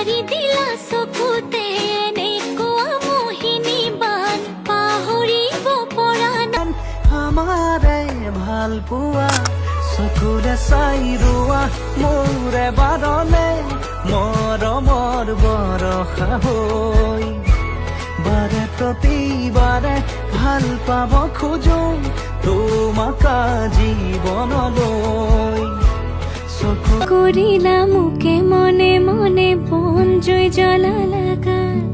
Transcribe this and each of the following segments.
জাৰি দিলা চকুতে এনেকুৱা মোহিনী বান পাহৰিব পৰা নাই আমাৰে ভাল পোৱা চকুৰে চাই ৰোৱা মোৰে বাৰলে মৰমৰ বৰষা হৈ বাৰে প্ৰতিবাৰে ভাল পাব খোজো তোমাক জীৱনলৈ চকু কৰিলা মোকে মনে মনে বন জুই জ্বলালা গাত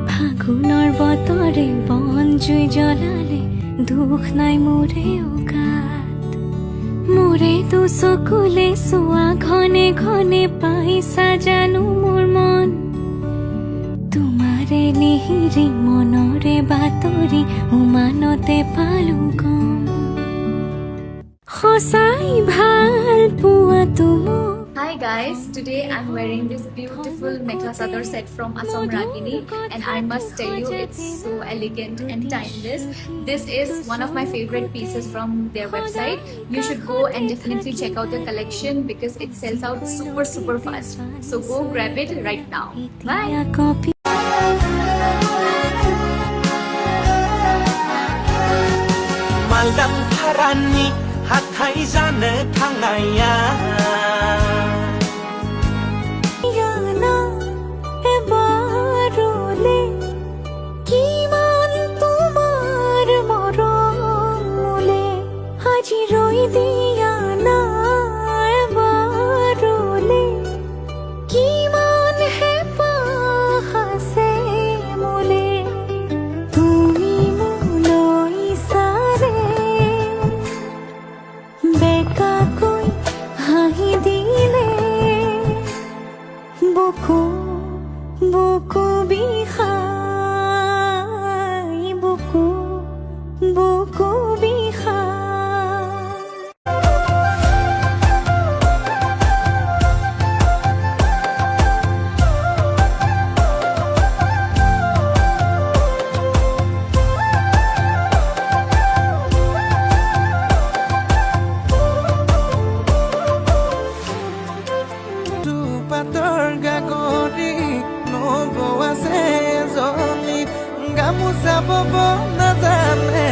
ফাগুনৰ বতৰে বন জুই জ্বলালে দুখ নাই মোৰে গাত মোৰে তো চকুলে চোৱা ঘনে ঘনে পাইছা জানো মোৰ মন তোমাৰে লিহিৰি মনৰে বাতৰি উমানতে পালো গম সঁচাই ভাল পোৱা তোমাক Hi guys, today I'm wearing this beautiful mekhla sador set from Assam Ragini and I must tell you it's so elegant and timeless. This is one of my favorite pieces from their website. You should go and definitely check out their collection because it sells out super fast. So go grab it right now. Bye! Maldam Tharani Hathai Jane Thangaya বুকু বিষাই বুকু বিষাই পাতৰ গাগৰি নবৱাছে জনি গামোচা বব নাজানে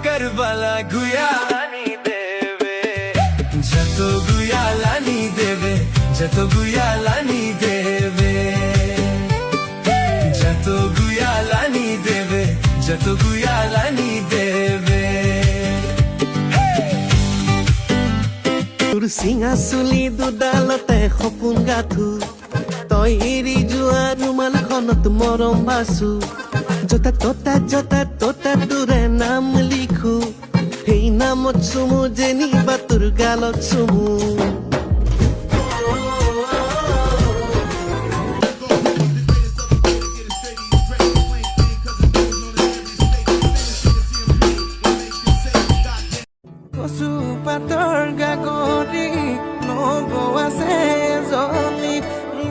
Karbala गुयालानी देवे जतो गुयालानी देवे जतो गुयालानी देवे जतो गुयालानी देवे जतो गुयालानी देवे তোৰ চিঙা চুলি দুডালতে সপোন গাঁঠো তই এৰি যোৱা ৰুমালখনত মৰম বাচো যতা ততা তোৰে নাম লিখো সেই নামত চুমু যেনিবা তোৰ গালত চুমু কচু পাতৰ গাগৰি নবৱাছে জনি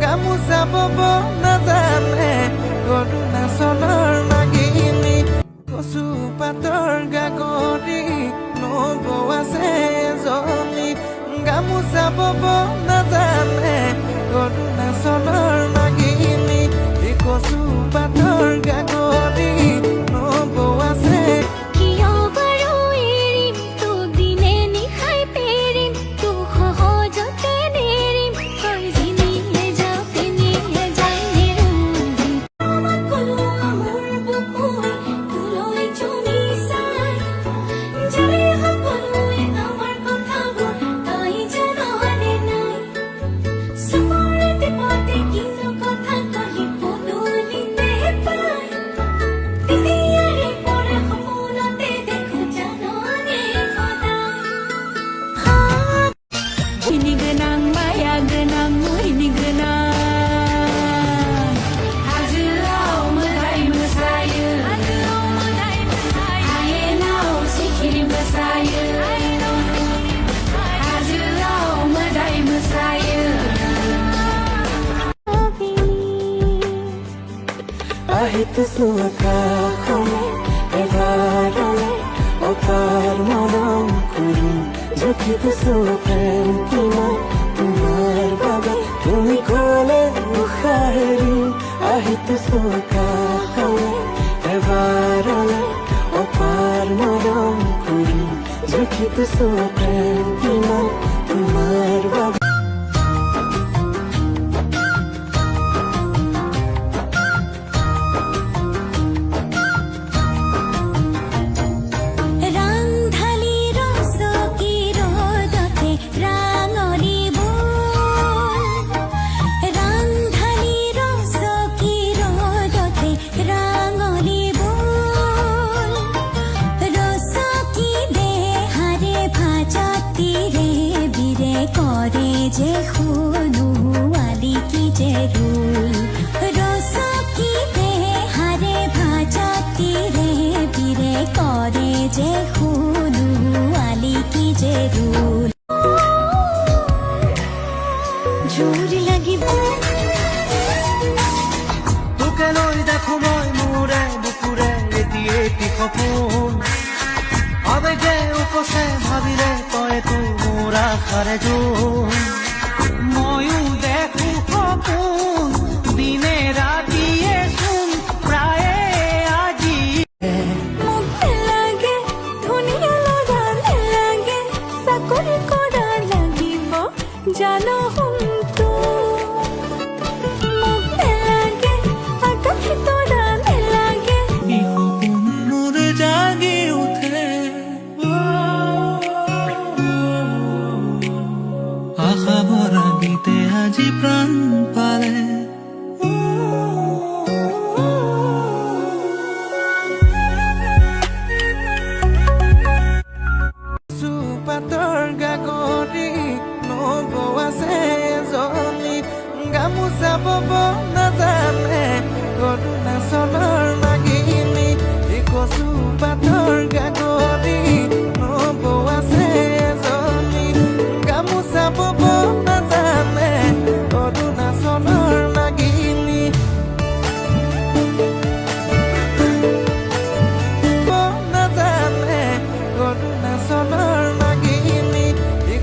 গামোচা বব নাজানে অৰুণাচলৰ নাগিনী কচু পাতৰ গাগৰি নবৱাছে জনি গামোচা বব নাজানে অৰুণাচলৰ নাগিনী কচু পাতৰ গাগৰি নবৱাছে কিয় বাৰু এৰিম তোক দিনে নিশাই পেৰিম তোক সহজতে নেৰিম তই যিনিয়ে যাওঁ তেনিয়ে যাই নেৰোঁ আমাক কলো মোৰ বুকুই তোলৈ চুমি চাই যাৰে সকলোৱে আমাৰ কথাবোৰ তই জাননে নাই माया गोनां मुहिनि गोनां हाजोआव मोदाय मोसायो हायेनाव सिखिरि मोसायो हाजोआव मोदाय मोसायो আহিতে সুখাখলে এবাৰলে অপাৰ মৰম কৰিম জুখিতে প্ৰেম কিমান তোমাৰ বাবে তুমি ক'লে উশাহ এৰিম আহিতে সুখাখলে এবাৰলে অপাৰ মৰম কৰিম জুখিতে প্ৰেম কিমান তোমাৰ বাবে যে হুনুয়ালি কি যে রুল রসকি বেহারে ভাজাতি রে বিরে করে যে হুনুয়ালি কি যে রুল জোরি লাগিব তোকে লৈ দেখো মই মোৰে বুকুৰে এটি এটি সপোন আবেগে উপচে ভাবিলে তই তো মোৰ আশাৰে জোন ময়ো দেখো সপোন দিনে ৰাতিয়ে চোন প্ৰায়ে আজি মোক লাগে ধুনীয়া লগা লাগে চাকৰি কৰা লাগিব জানো শুনতো মোক লাগে আকাশ তৰা লাগে মোৰ জাগি উঠে আশা ভৰা গীতে আজি প্ৰাণ পালে পাতৰ গাগৰি নবৌ আছে এজনী গামোচা বব নাজানে অৰুণাচলৰ নাগিনী কচু পাতৰ গাগৰি নবৌ আছে এজনী গামোচা বব নাজানে অৰুণাচলৰ নাগিনী নাজানে অৰুণাচলৰ নাগিনী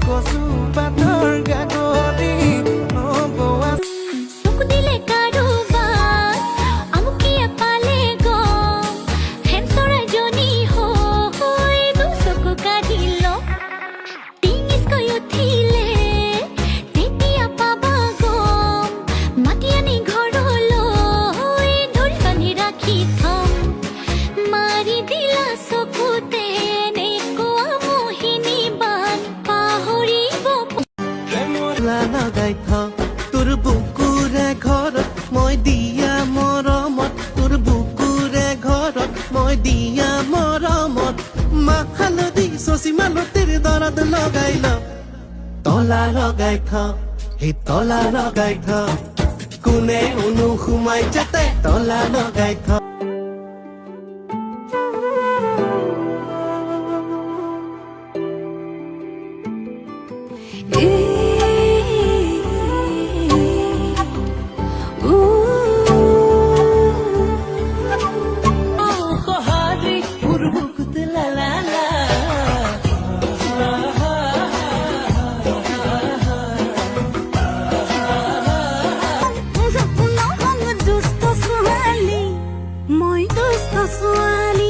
কচু পাতৰ গাগৰি নবৌ আছে সুখ দিলে কাৰোবাক আমুকিয়ে পালে গম হেন চৰাইজনী হৈ দুচকু কাঢ়িল টিঙিচকৈ উঠিলে তেতিয়া পাবা গম মাতি আনি ঘৰলৈ ধৰি বান্ধি ৰাখি থম মাৰি দিলা চকুতে এনেকুৱা মোহিনী বান পাহৰিব লগাই থ তোৰ বুকুৰে ঘৰত মই দিয়া মৰমত তোৰ বুকুৰে ঘৰত মই দিয়া মৰমত মাহ হালধি চচি মালতিৰ দৰদ লগাই ল তলা লগাই থ সেই তলা লগাই থ কোনে সোমাই যাতে তলা লগাই থ দুষ্ট ছোৱালী মই দুষ্ট ছোৱালী